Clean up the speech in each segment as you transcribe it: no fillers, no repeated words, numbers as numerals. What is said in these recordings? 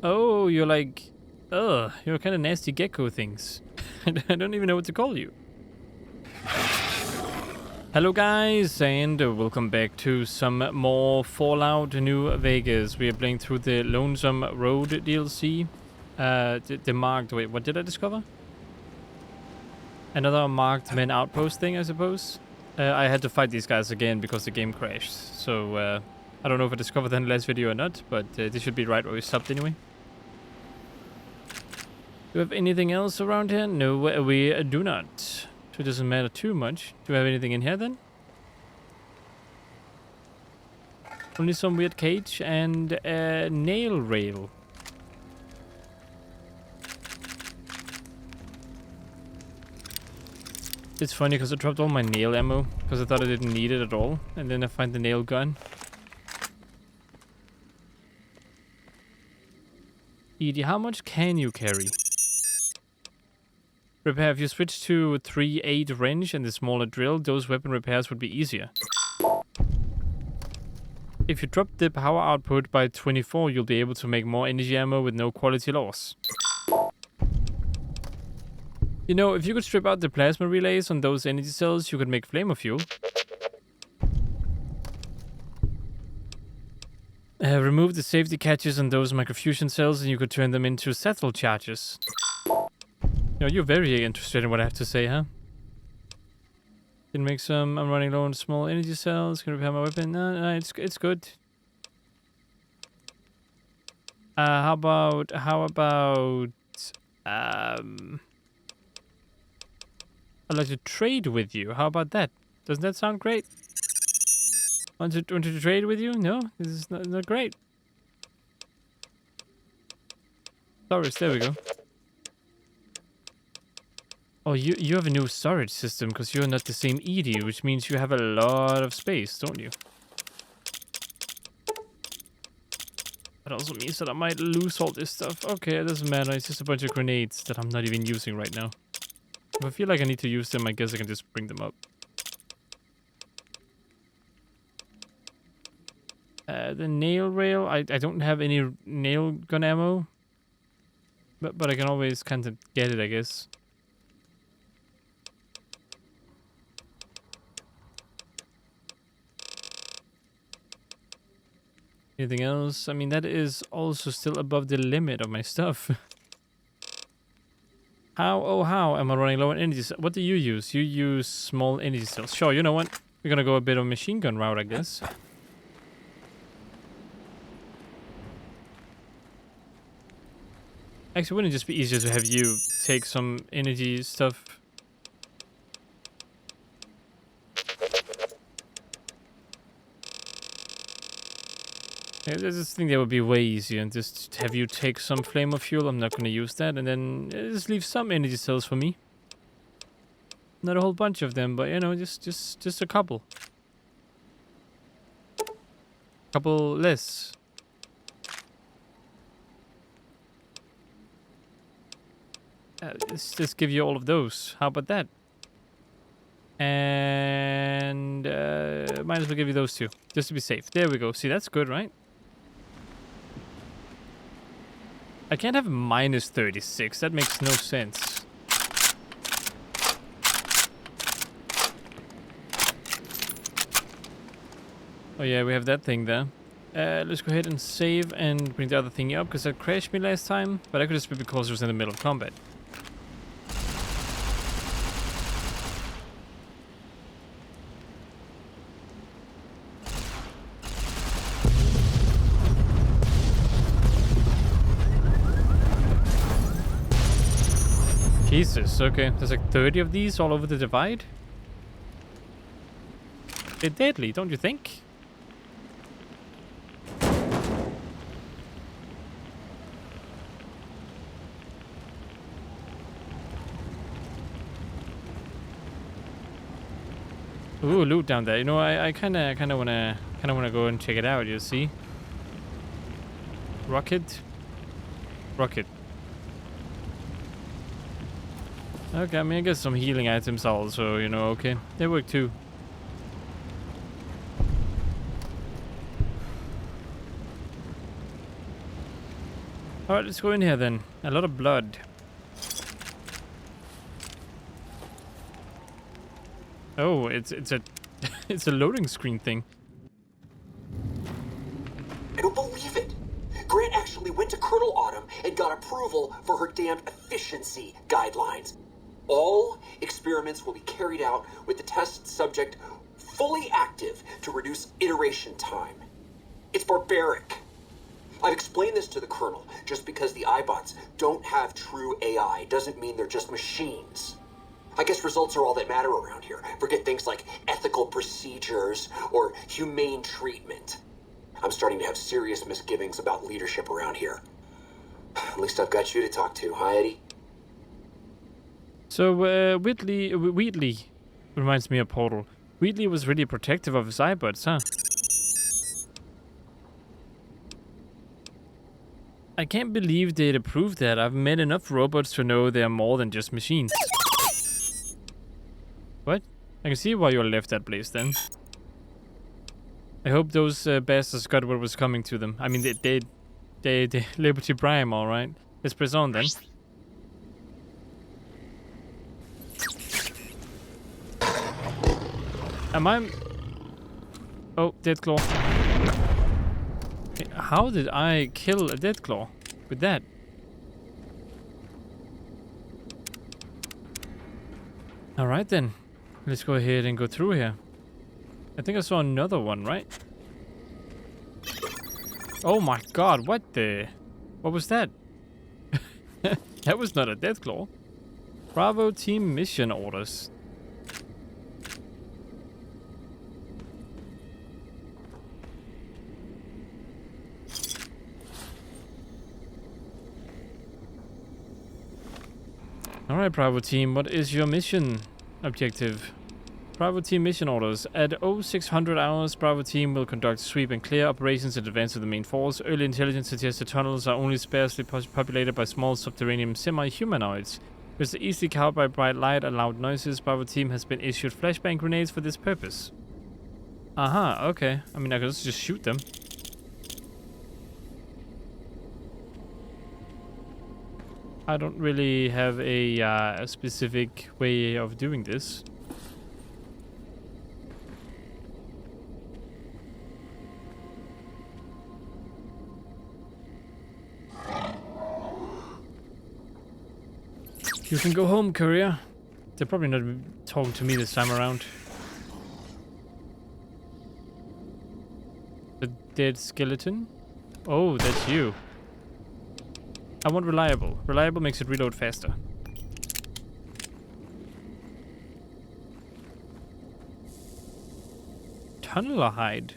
Oh, you're like... Ugh, you're kind of nasty gecko things. I don't even know what to call you. Hello guys, and welcome back to some more Fallout New Vegas. We are playing through the Lonesome Road DLC. The marked... Wait, what did I discover? Another marked men outpost thing, I suppose. I had to fight these guys again because the game crashed. So, I don't know if I discovered that in the last video or not, but this should be right where we stopped anyway. Do we have anything else around here? No, we do not. So it doesn't matter too much. Do we have anything in here then? Only some weird cage and a nail rail. It's funny because I dropped all my nail ammo because I thought I didn't need it at all. And then I find the nail gun. Edie, how much can you carry? Repair. If you switch to 3-8 wrench and the smaller drill, those weapon repairs would be easier. If you drop the power output by 24, you'll be able to make more energy ammo with no quality loss. You know, if you could strip out the plasma relays on those energy cells, you could make flamer fuel. Remove the safety catches on those microfusion cells and you could turn them into settle charges. You know, you're very interested in what I have to say, huh? Can make some... I'm running low on small energy cells. Can repair my weapon. No, it's good. How about... I'd like to trade with you. How about that? Doesn't that sound great? Want to trade with you? No? This is not great. Storage, there we go. Oh, you have a new storage system because you're not the same Edie, which means you have a lot of space, don't you? That also means that I might lose all this stuff. Okay, it doesn't matter. It's just a bunch of grenades that I'm not even using right now. If I feel like I need to use them, I guess I can just bring them up. The nail rail. I don't have any nail gun ammo. But I can always kind of get it, I guess. Anything else? I mean, that is also still above the limit of my stuff. How am I running low on energy? What do you use? You use small energy cells. Sure, you know what? We're gonna go a bit of machine gun route, I guess. Actually, wouldn't it just be easier to have you take some energy stuff? I just think that would be way easier, and just have you take some flamer fuel. I'm not going to use that, and then just leave some energy cells for me. Not a whole bunch of them, but you know, just a couple. Couple less. Let's just give you all of those. How about that? And might as well give you those two, just to be safe. There we go. See, that's good, right? I can't have minus 36. That makes no sense. Oh yeah, we have that thing there. Let's go ahead and save and bring the other thing up, because that crashed me last time. But I could just be because it was in the middle of combat. Jesus, okay. There's like 30 of these all over the divide. They're deadly, don't you think? Ooh, loot down there. You know, I kinda wanna go and check it out, you see? Rocket. Okay, I mean, I guess some healing items also, you know, okay. They work too. Alright, let's go in here then. A lot of blood. Oh, it's a it's a loading screen thing. I don't believe it. Grant actually went to Colonel Autumn and got approval for her damned efficiency guidelines. All experiments will be carried out with the test subject fully active to reduce iteration time. It's barbaric. I've explained this to the Colonel. Just because the iBots don't have true AI doesn't mean they're just machines. I guess results are all that matter around here. Forget things like ethical procedures or humane treatment. I'm starting to have serious misgivings about leadership around here. At least I've got you to talk to, huh, Eddie? So, Wheatley reminds me of Portal. Wheatley was really protective of his iBots, huh? I can't believe they'd approve that. I've met enough robots to know they're more than just machines. What? I can see why you left that place then. I hope those bastards got what was coming to them. I mean, they Liberty Prime, alright. Let's press on then. Am I... Oh, Dead Claw. How did I kill a Dead Claw with that? Alright then. Let's go ahead and go through here. I think I saw another one, right? Oh my god, what the... What was that? That was not a Death Claw. Bravo team mission orders. Alright, Bravo team, what is your mission objective? Bravo team mission orders. At 0600 hours, Bravo team will conduct sweep and clear operations in advance of the main force. Early intelligence suggests the tunnels are only sparsely populated by small subterranean semi-humanoids. Which are easily cowed by bright light and loud noises. Bravo team has been issued flashbang grenades for this purpose. Aha, okay. I mean, I could just shoot them. I don't really have a specific way of doing this. You can go home, courier. They're probably not talking to me this time around. The dead skeleton? Oh, that's you. I want reliable. Reliable makes it reload faster. Tunneler hide.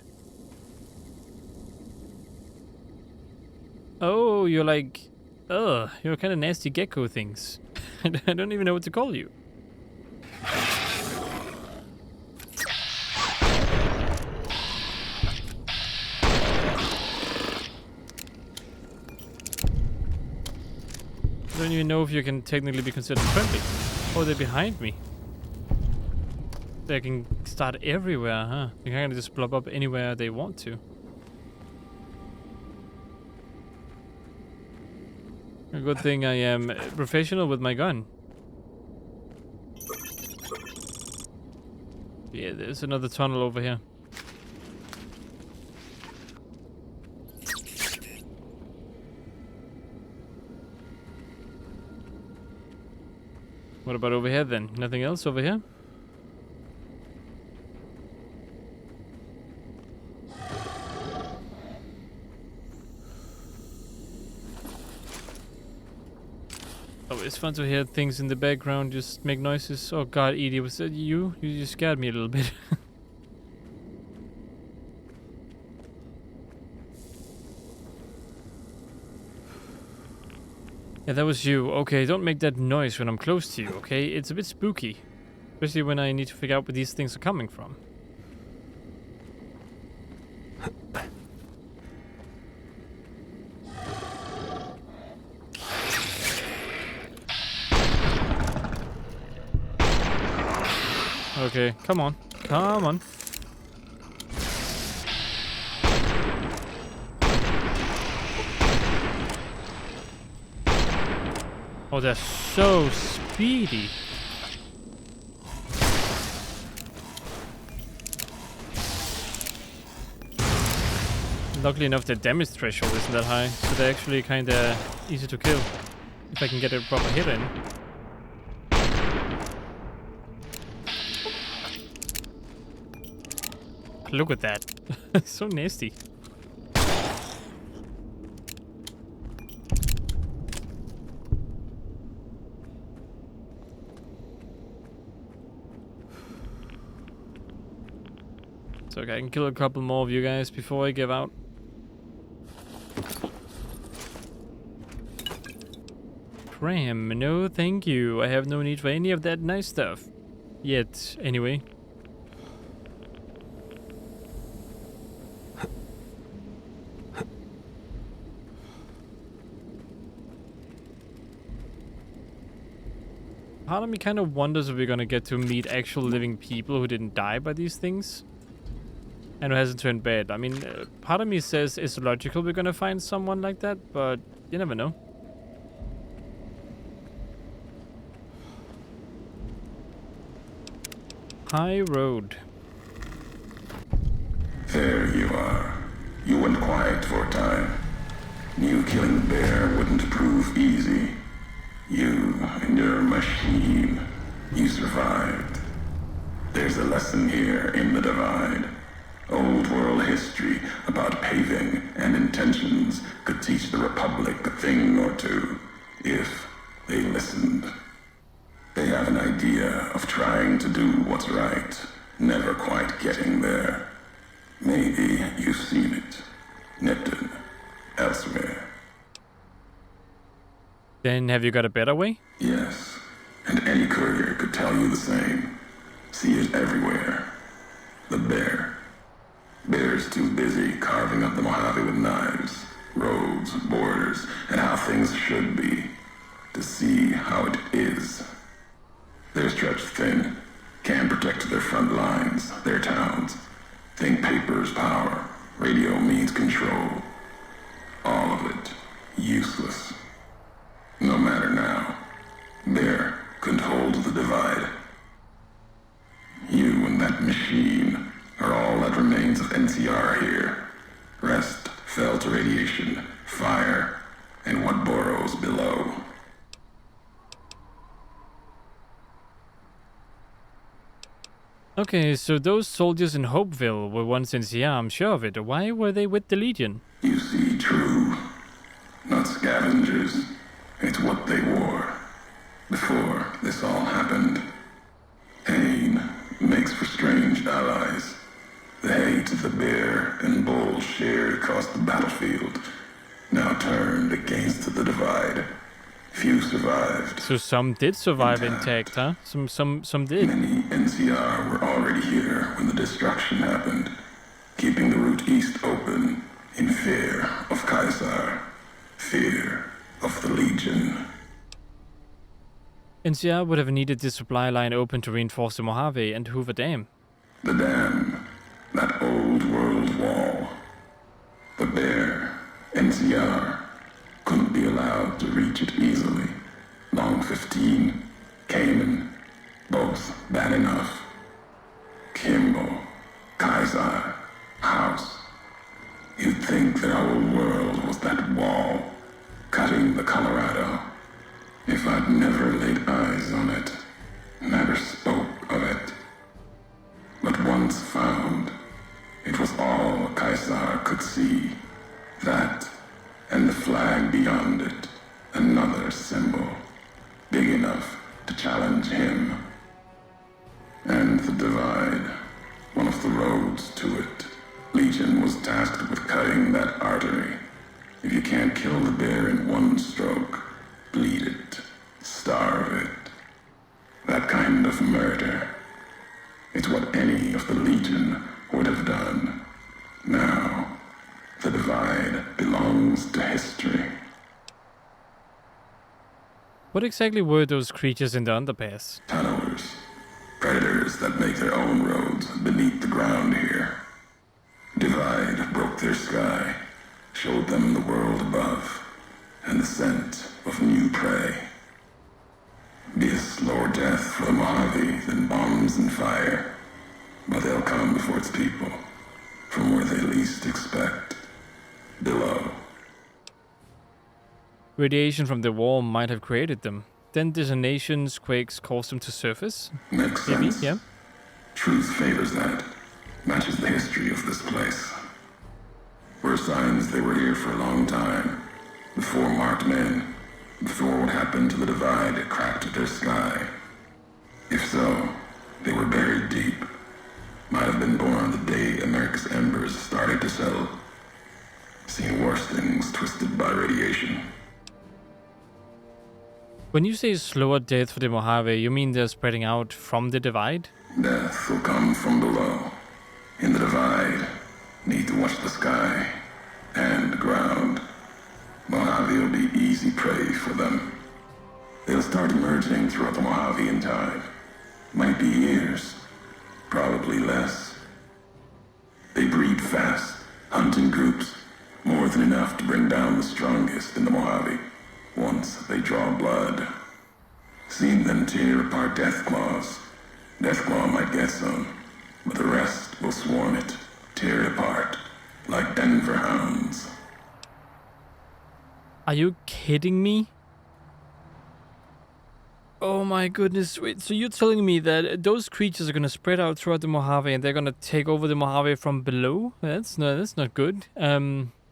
Oh, you're like... Ugh, you're kind of nasty gecko things. I don't even know what to call you. I don't even know if you can technically be considered friendly. Oh, they're behind me. They can start everywhere, huh? They can just blob up anywhere they want to. A good thing I am professional with my gun. Yeah, there's another tunnel over here. What about over here then? Nothing else over here? Oh, it's fun to hear things in the background just make noises. Oh god, Edie, was that you? You just scared me a little bit. Yeah, that was you. Okay, don't make that noise when I'm close to you, okay? It's a bit spooky. Especially when I need to figure out where these things are coming from. Okay, come on. Come on. Oh, they're so speedy. Luckily enough, their damage threshold isn't that high, so they're actually kinda easy to kill. If I can get a proper hit in. Look at that. So nasty. So okay, I can kill a couple more of you guys before I give out. Cram, no thank you. I have no need for any of that nice stuff. Yet, anyway. Part of me kind of wonders if we're gonna get to meet actual living people who didn't die by these things. And who hasn't turned bad. I mean, part of me says it's logical we're gonna find someone like that, but you never know. High road. There you are. You went quiet for a time. Knew killing the bear wouldn't prove easy. You and your machine. You survived. There's a lesson here in the divide. Old world history about paving and intentions could teach the Republic a thing or two, if they listened. They have an idea of trying to do what's right, never quite getting there. Maybe you've seen it. Nipton. Elsewhere. Then have you got a better way? Yes. And any courier could tell you the same. See it everywhere. The bear. Bear's too busy carving up the Mojave with knives, roads, borders, and how things should be, to see how it is. They're stretched thin, can't protect their front lines, their towns. Think paper's power, radio means control. All of it, useless. No matter now, Bear couldn't hold the divide. You and that machine are all that remains of NCR here. Rest fell to radiation, fire, and what burrows below. Okay, so those soldiers in Hopeville were once NCR, I'm sure of it. Why were they with the Legion? You see, true. Not scavengers. It's what they wore. Before this all happened. Pain makes for strange allies. The hate the bear and bull shared across the battlefield now turned against the divide. Few survived. So some did survive intact, huh? Some did. Many NCR were already here when the destruction happened, keeping the route east open in fear of Caesar, fear of the Legion. NCR would have needed this supply line open to reinforce the Mojave and Hoover Dam. The dam, that old world wall. The bear, NCR, couldn't be allowed to reach it easily. Long 15, Cayman, both bad enough. Kimball, Kaiser, House. You'd think that our world was that wall, cutting the Colorado. If I'd never laid eyes on it, never spoke of it. But once found, it was all Kaiser could see. That, and the flag beyond it, another symbol, big enough to challenge him. And the divide, one of the roads to it. Legion was tasked with cutting that artery. If you can't kill the bear in one stroke, bleed it, starve it. That kind of murder. It's what any of the Legion would have done. Now, the divide belongs to history. What exactly were those creatures in the underpass? Tunnelers. Predators that make their own roads beneath the ground here. Divide broke their sky, showed them the world above, and the scent of new prey. for the Mojave than bombs and fire. But they'll come before its people, from where they least expect. Below. Radiation from the war might have created them. Then detonations, quakes caused them to surface? Makes Maybe, sense. yeah. Truth favors that. Matches the history of this place. Were signs they were here for a long time. Before marked men. Before what happened to the divide cracked their sky. If so, they were buried deep. Might have been born the day America's embers started to settle. Seen worse things twisted by radiation. When you say slower death for the Mojave, you mean they're spreading out from the divide? Death will come from below. In the divide, need to watch the sky and the ground. Mojave will be easy prey for them. They'll start emerging throughout the Mojave in time. Might be years, probably less. They breed fast, hunt in groups, more than enough to bring down the strongest in the Mojave. Once they draw blood. Seen them tear apart Deathclaws. Deathclaw might get some, but the rest will swarm it, tear it apart, like Denver hounds. Are you kidding me? Oh my goodness, wait, so you're telling me that those creatures are gonna spread out throughout the Mojave and they're gonna take over the Mojave from below? That's not good.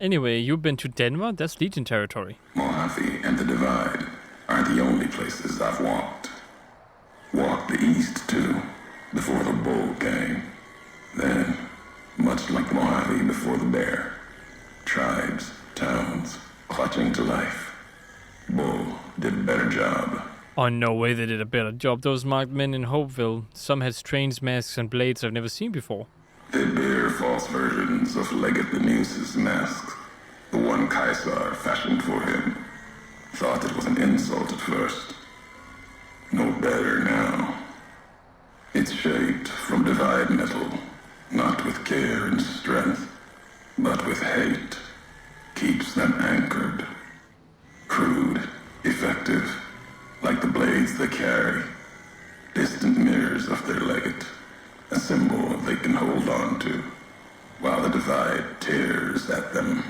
Anyway, you've been to Denver? That's Legion territory. Mojave and the Divide are the only places I've walked. Walked the east, too, before the bull came. Then, much like the Mojave before the bear, tribes, towns, clutching to life. Bull did a better job. Oh, no way they did a better job. Those marked men in Hopeville, some had strange masks and blades I've never seen before. They bear false versions of Legate the Muse's masks. The one Caesar fashioned for him. Thought it was an insult at first. No better now. It's shaped from divide metal, not with care and strength, but with hate. Keeps them anchored. Crude, effective, like the blades they carry. Distant mirrors of their legate. A symbol they can hold on to, while the divide tears at them.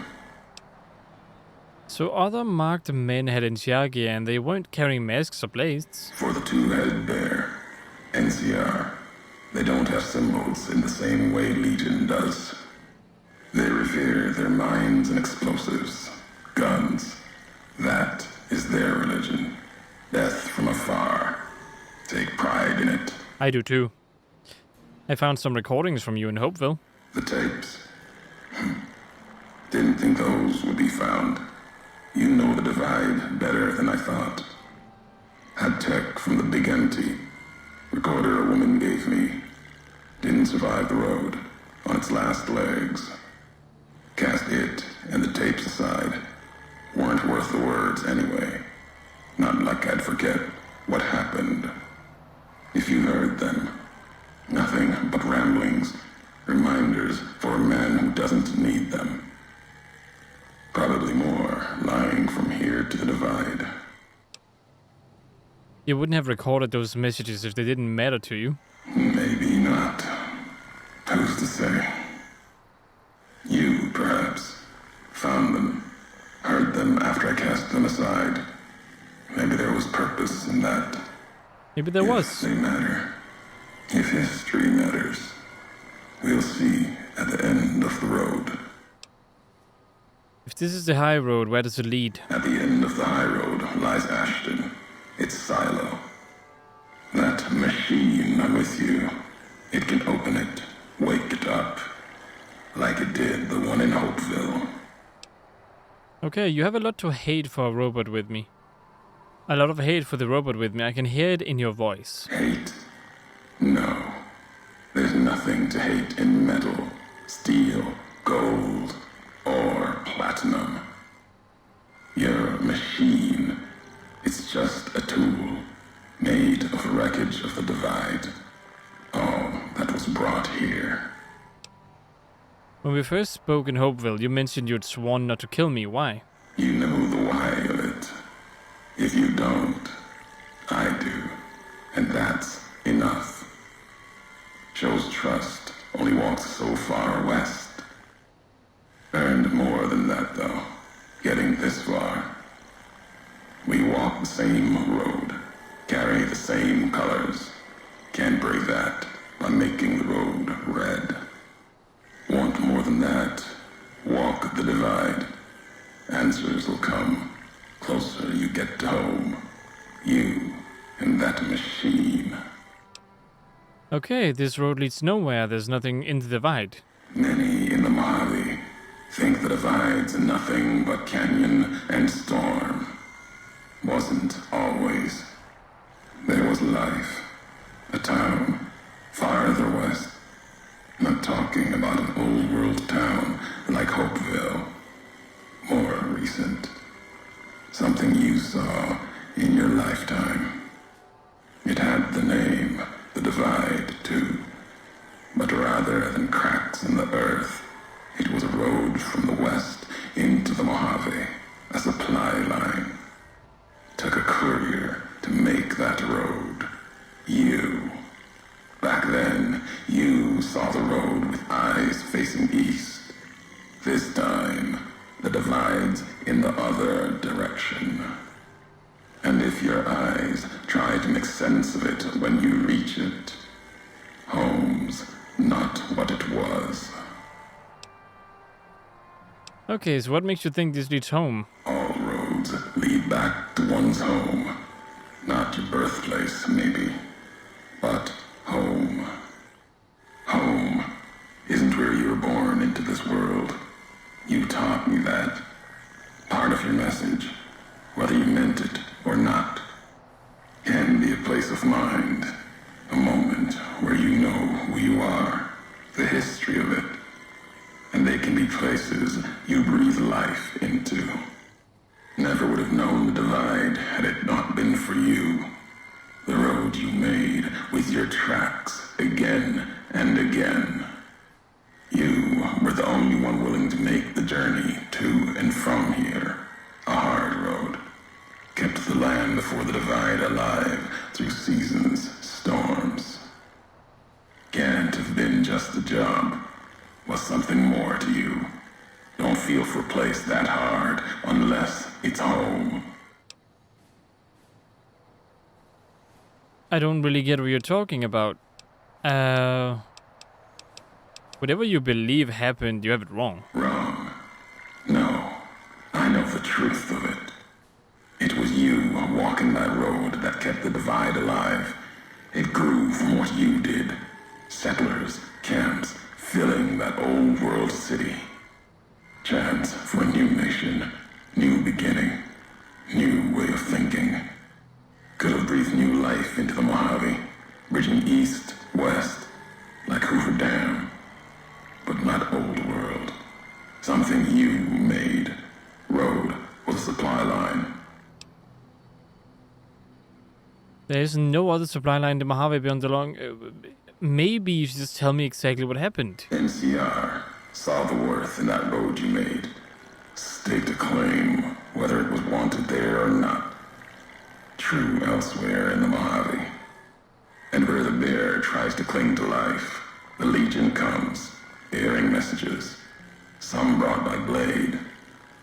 So other marked men had Insiagia and they weren't carrying masks or blades. For the two-headed bear, NCR, they don't have symbols in the same way Legion does. They revere their mines and explosives, guns. That is their religion. Death from afar. Take pride in it. I do too. I found some recordings from you in Hopeville. The tapes. Didn't think those would be found. You know the divide better than I thought. Had tech from the big empty. Recorder a woman gave me. Didn't survive the road. On its last legs. Cast it and the tapes aside. Weren't worth the words anyway. Not like I'd forget what happened. If you heard them. Nothing but ramblings, reminders for a man who doesn't need them. Probably more lying from here to the divide. You wouldn't have recorded those messages if they didn't matter to you. Maybe not. Who's to say? You, perhaps, found them, heard them after I cast them aside. Maybe there was purpose in that. Maybe there was. They matter. If history matters, we'll see at the end of the road. If this is the high road, where does it lead? At the end of the high road lies Ashton, its silo. That machine I'm with you, it can open it, wake it up, like it did the one in Hopeville. Okay, you have a lot to hate for a robot with me. A lot of hate for the robot with me. I can hear it in your voice. Hate? No. There's nothing to hate in metal, steel, gold, or platinum. You're a machine. It's just a tool, made of the wreckage of the divide. All that was brought here. When we first spoke in Hopeville, you mentioned you'd sworn not to kill me. Why? You know the why of it. If you don't, I do. And that's enough. Shows trust, only walks so far west. Earned more than that, though, getting this far. We walk the same road, carry the same colors. Can't break that by making the road red. Want more than that? Walk the divide. Answers will come. Closer you get to home. You and that machine. Okay, this road leads nowhere. There's nothing in the divide. Many in the Mojave think the divide's nothing but canyon and storm. Wasn't always. There was life. A town farther west. Not talking about an old world town like Hopeville. More recent. Something you saw in your lifetime. It had the name, the divide, too. But rather than cracks in the earth, it was a road from the west into the Mojave, a supply line. Took a courier to make that road. You. Back then, you saw the road with eyes facing east. This time, the divide's in the other direction. And if your eyes try to make sense of it when you reach it, home's not what it was. Okay, so what makes you think this leads home? All roads lead back to one's home. Not your birthplace, maybe, but home. Home isn't where you were born into this world. You taught me that. Part of your message, whether you meant it or not, can be a place of mind, a moment where you know who you are, the history of it, and they can be places you breathe life into. Never would have known the divide had it not been for you. The road you made with your tracks again and again. You were the only one willing to make the journey to and from here. A hard road. Kept the land before the divide alive through seasons, storms. Can't have been just a job. Was something more to you. Don't feel for a place that hard unless it's home. I don't really get what you're talking about. Whatever you believe happened, you have it wrong. Wrong. No. I know the truth of it. It was you walking that road that kept the divide alive. It grew from what you did. Settlers, camps, filling that old world city. Chance for a new nation, new beginning, new way of thinking. Could have breathed new life into the Mojave, bridging east, west, like Hoover Dam. But not old world. Something you made. Road was a supply line. There is no other supply line in the Mojave beyond the long... maybe you should just tell me exactly what happened. NCR saw the worth in that road you made. Staked a claim, whether it was wanted there or not. True elsewhere in the Mojave. And where the bear tries to cling to life, the Legion comes, bearing messages. Some brought by blade,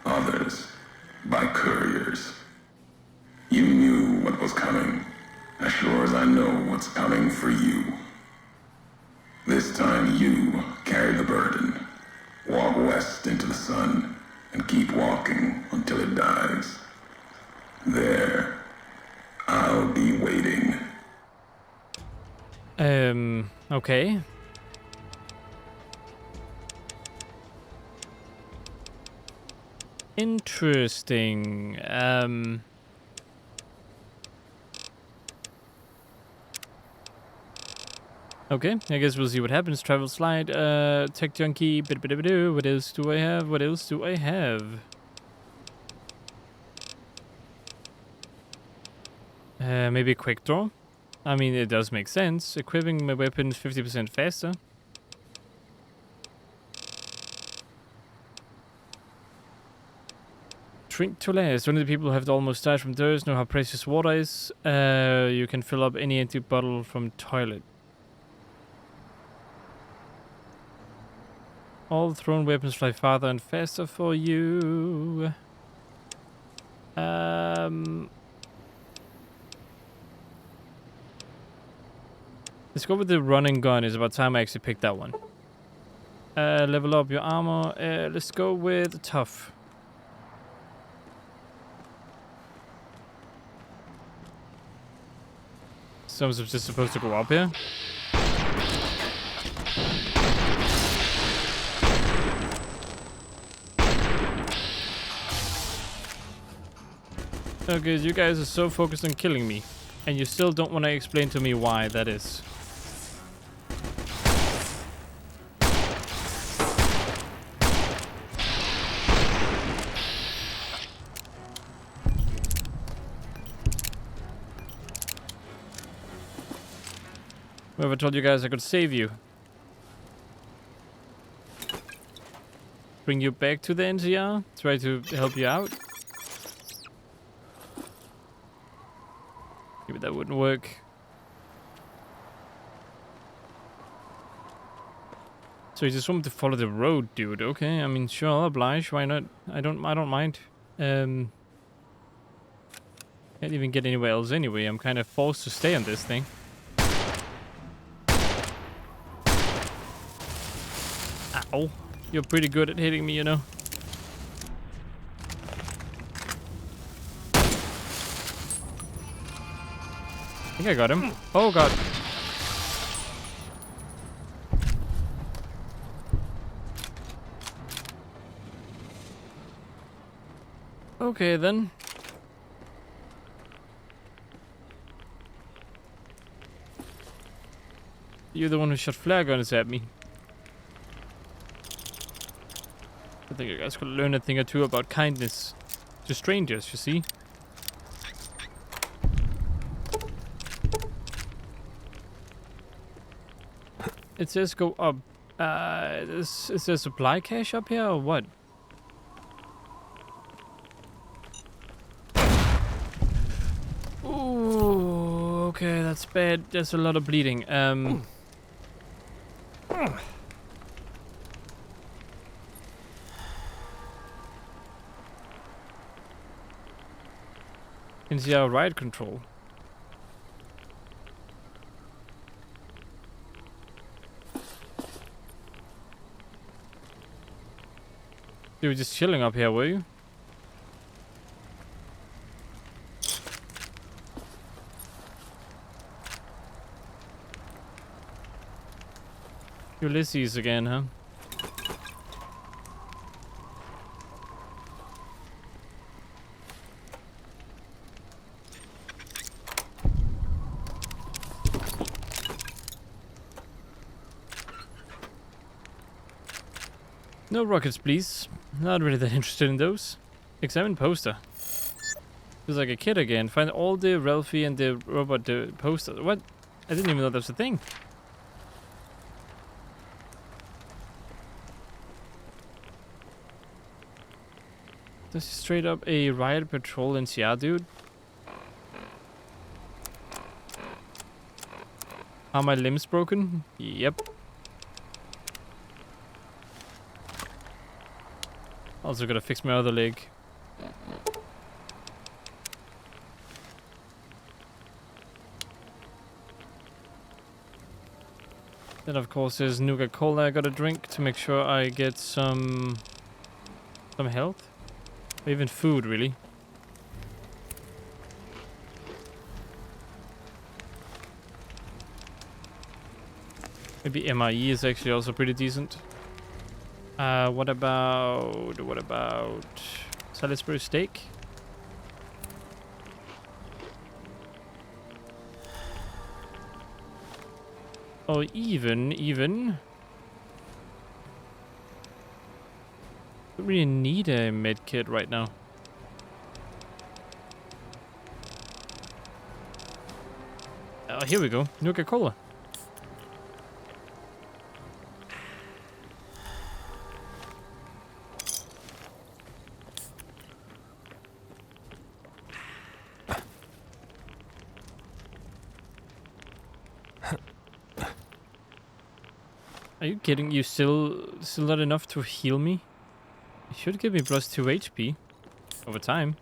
others by couriers. You knew what was coming, as sure as I know what's coming for you. This time you carry the burden. Walk west into the sun and keep walking until it dies. There, I'll be waiting. Okay. Interesting. Okay, I guess we'll see what happens. Travel slide, tech junkie, what else do I have? What else do I have? Maybe a quick draw? I mean, it does make sense. Equipping my weapon 50% faster. Drink to last. Only the people who have almost died from thirst know how precious water is. You can fill up any empty bottle from toilet. All thrown weapons fly farther and faster for you. Let's go with the running gun. It's about time I actually picked that one. Level up your armor. Let's go with tough. Someone's just supposed to go up here. Okay, you guys are so focused on killing me, and you still don't want to explain to me why that is. Whoever told you guys I could save you? Bring you back to the NCR? Try to help you out? Maybe that wouldn't work. So you just want me to follow the road, dude? Okay, I mean, sure, I'll oblige. Why not? I don't mind. Can't even get anywhere else anyway. I'm kind of forced to stay on this thing. Ow. You're pretty good at hitting me, you know. I think I got him. Oh god. Okay then. You're the one who shot flare guns at me. I think you guys could learn a thing or two about kindness to strangers, you see. It says go up. Is there supply cache up here or what? Ooh, okay, that's bad. There's a lot of bleeding. Can see our ride control. You were just chilling up here, were you? Ulysses again, huh? No rockets, please. Not really that interested in those. Examine poster. Feels like a kid again. Find all the Ralphie and the robot posters. What? I didn't even know that was a thing. This is straight up a riot patrol NCR, dude. Are my limbs broken? Yep. Also gotta fix my other leg. Then of course there's Nuka Cola I gotta drink to make sure I get some health. Or even food, really. Maybe MRE is actually also pretty decent. What about Salisbury steak? Oh, even. Don't really need a med kit right now. Oh, here we go. Nuka Cola. Are you kidding? You still not enough to heal me? You should give me plus 2 HP over time.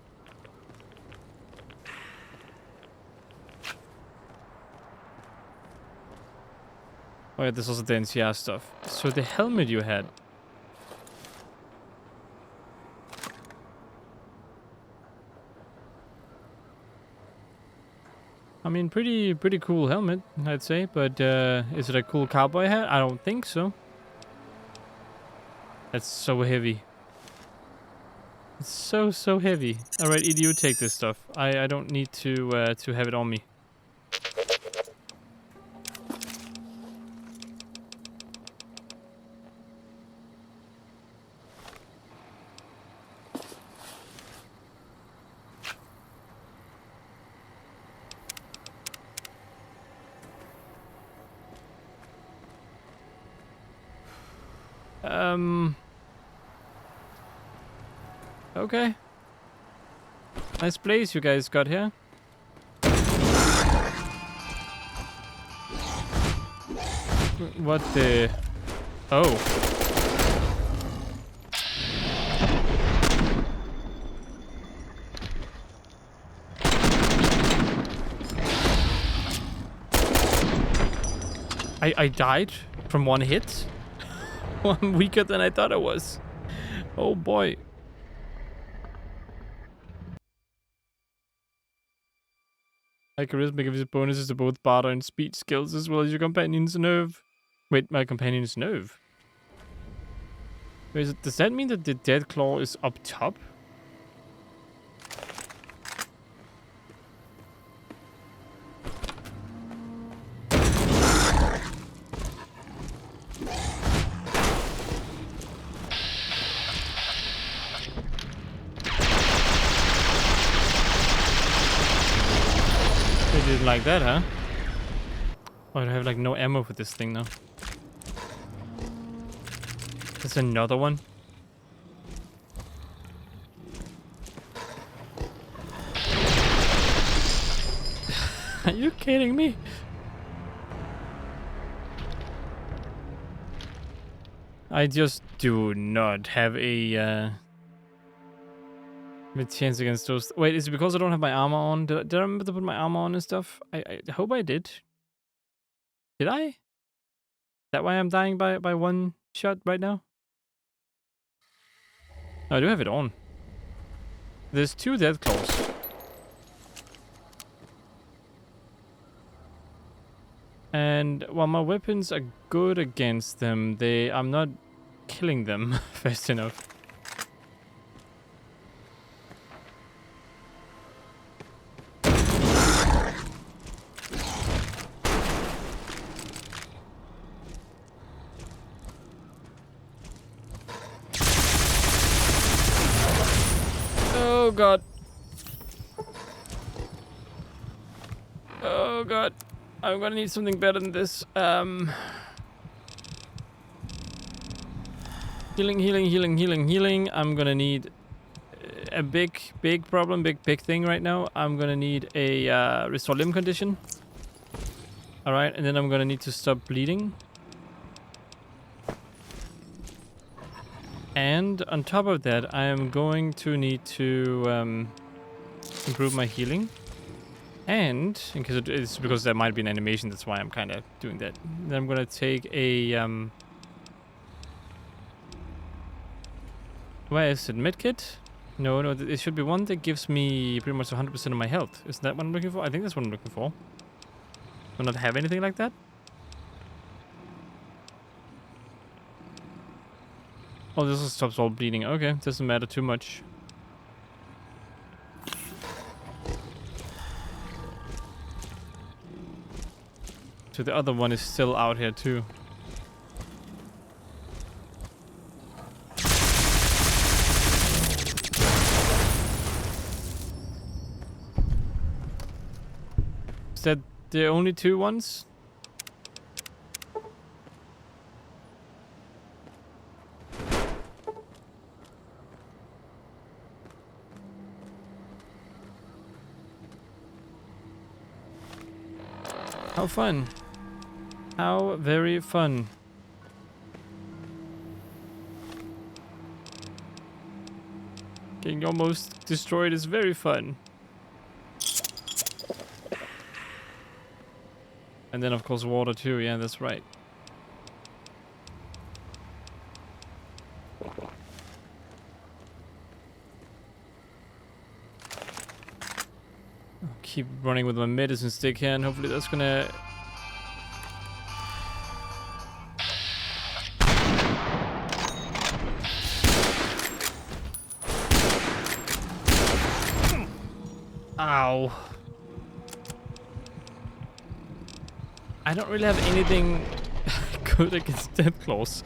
Oh yeah, there's also the NCR stuff. So the helmet you had. I mean, pretty cool helmet, I'd say. But is it a cool cowboy hat? I don't think so. That's so heavy. It's so heavy. All right, ED, you take this stuff. I don't need to have it on me. Okay. Nice place you guys got here. What the... Oh. I died from one hit? I'm weaker than I thought I was. Oh boy. My charisma gives bonuses to both barter and speech skills as well as your companion's nerve. Wait, my companion's nerve? Wait, does that mean that the dead claw is up top? Didn't like that, huh? Oh, I have like no ammo for this thing now. There's another one. Are you kidding me? I just do not have a chance against those. Wait, is it because I don't have my armor on? Did I remember to put my armor on and stuff? I hope I did. Did I? Is that why I'm dying by one shot right now? No, I do have it on. There's 2 death claws. And while my weapons are good against them, I'm not killing them fast enough. Oh god. Oh god. I'm gonna need something better than this. Healing. I'm gonna need a big thing right now. I'm gonna need a restore limb condition. Alright, and then I'm gonna need to stop bleeding. And on top of that, I am going to need to improve my healing. And, because it's because there might be an animation, that's why I'm kind of doing that. Then I'm going to take a... where is it? Medkit? No, it should be one that gives me pretty much 100% of my health. Isn't that what I'm looking for? I think that's what I'm looking for. Do not have anything like that? Oh, this stops all bleeding. Okay, doesn't matter too much. So the other one is still out here too. Is that the only 2 ones? How fun. How very fun. Getting almost destroyed is very fun. And then, of course, water too. Yeah, that's right. I'll keep running with my medicine stick here, and hopefully that's gonna... Ow. I don't really have anything good against death claws.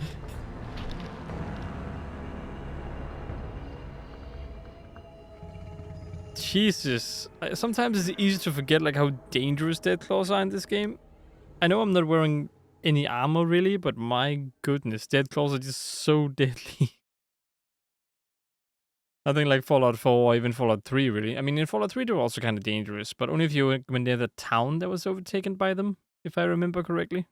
Jesus. Sometimes it's easy to forget like how dangerous death claws are in this game. I know I'm not wearing any armor really, but my goodness, death claws are just so deadly. Nothing like Fallout 4 or even Fallout 3 really. I mean, in Fallout 3 they were also kind of dangerous, but only if you were near the town that was overtaken by them, if I remember correctly.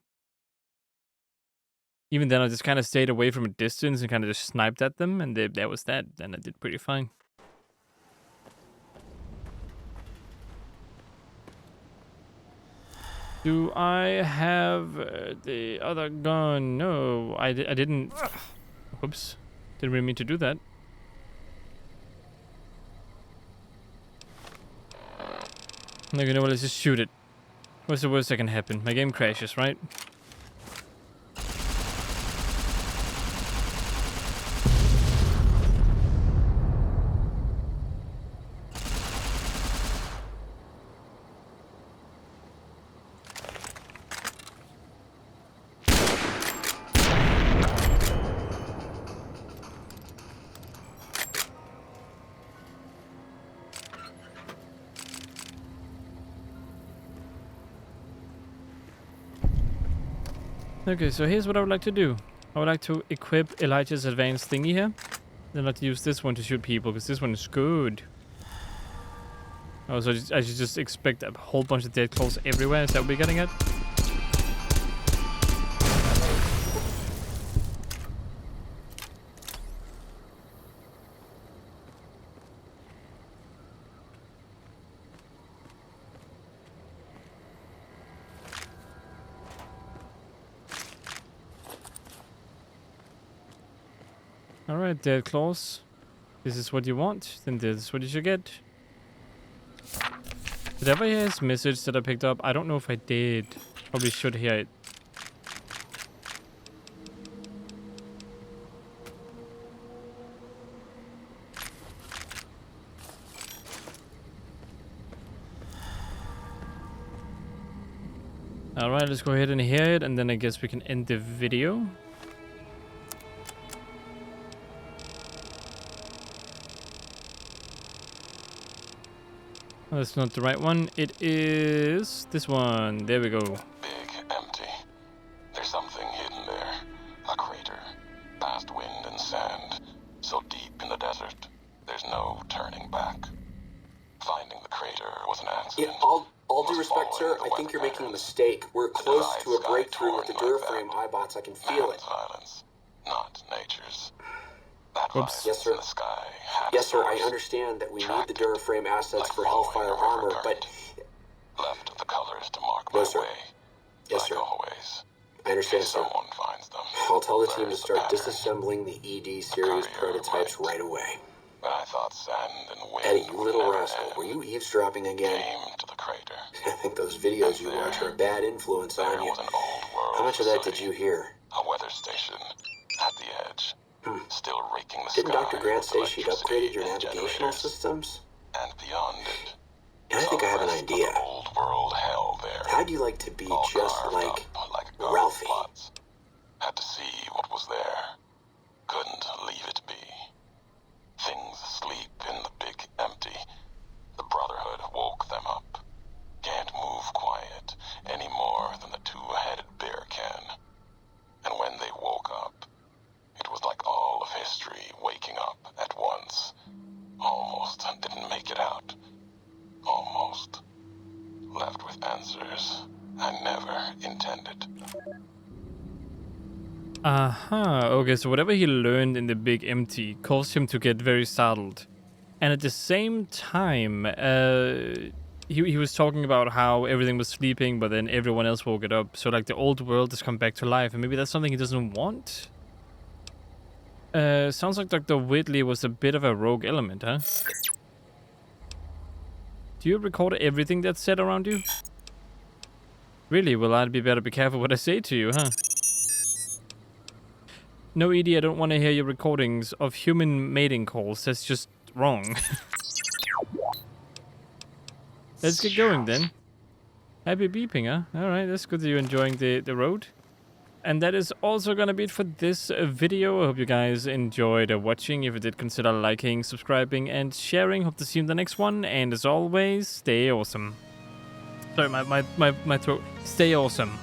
Even then I just kind of stayed away from a distance and kind of just sniped at them, and that was that, and I did pretty fine. Do I have the other gun? No, I didn't. Oops. Didn't really mean to do that. No, you know what? Let's just shoot it. What's the worst that can happen? My game crashes, right? Okay, so here's what I would like to do. I would like to equip Elijah's advanced thingy here. Then I'd like to use this one to shoot people, because this one is good. Oh, so I should just expect a whole bunch of dead claws everywhere? Is that what we're getting at? Alright, dead claws. This is what you want, then this is what you should get. Did I ever hear his message that I picked up? I don't know if I did. Probably should hear it. Alright, let's go ahead and hear it, and then I guess we can end the video. Oh, that's not the right one. It is this one. There we go. Big, empty. There's something hidden there. A crater. Past wind and sand. So deep in the desert, there's no turning back. Finding the crater was an accident. Yeah, all due respect, sir, I think you're making a mistake. We're close to a breakthrough with the Duraframe iBots. I can feel it. Violence, not nature's. That Oops. Yes, sir. in the sky. Yes, sir, I understand that we need the Duraframe assets for Hellfire armor, but... Left the colors to mark No, my sir. way. Yes, like sir. always. I understand, If sir. someone finds them. I'll tell the team to there's start the pattern. disassembling the ED series courier prototypes went. right away. But I thought sand and wind Eddie, you would little never rascal, end. were you eavesdropping again? Came to the crater. I think those videos you watch are a bad influence There on you. was an old world How much of that did society. you hear? A weather station at the edge. Still raking the Didn't sky Dr. Grant with say she'd electricity upgraded your and navigational generators. systems? And beyond it. And I think I have an the rest of idea. the old world hell there. How'd you like to be all just carved like up like garden Ralphie? plots. Had to see what was there. Couldn't leave it be. Things asleep in the big empty. The Brotherhood woke them up. Can't move quiet any more than the two-headed bear can. And when they woke up, it was like all of history waking up at once. Almost didn't make it out. Almost. Left with answers I never intended. Aha, okay, so whatever he learned in the big empty caused him to get very startled. And at the same time, he was talking about how everything was sleeping, but then everyone else woke it up. So like the old world has come back to life, and maybe that's something he doesn't want. Sounds like Dr. Whitley was a bit of a rogue element, huh? Do you record everything that's said around you? Really? Well, I'd be better be careful what I say to you, huh? No, Edie, I don't want to hear your recordings of human mating calls. That's just wrong. Let's get going then. Happy beeping, huh? Alright, that's good that you're enjoying the road. And that is also gonna be it for this video. I hope you guys enjoyed watching. If you did, consider liking, subscribing, and sharing. Hope to see you in the next one. And as always, stay awesome. Sorry, my throat. Stay awesome.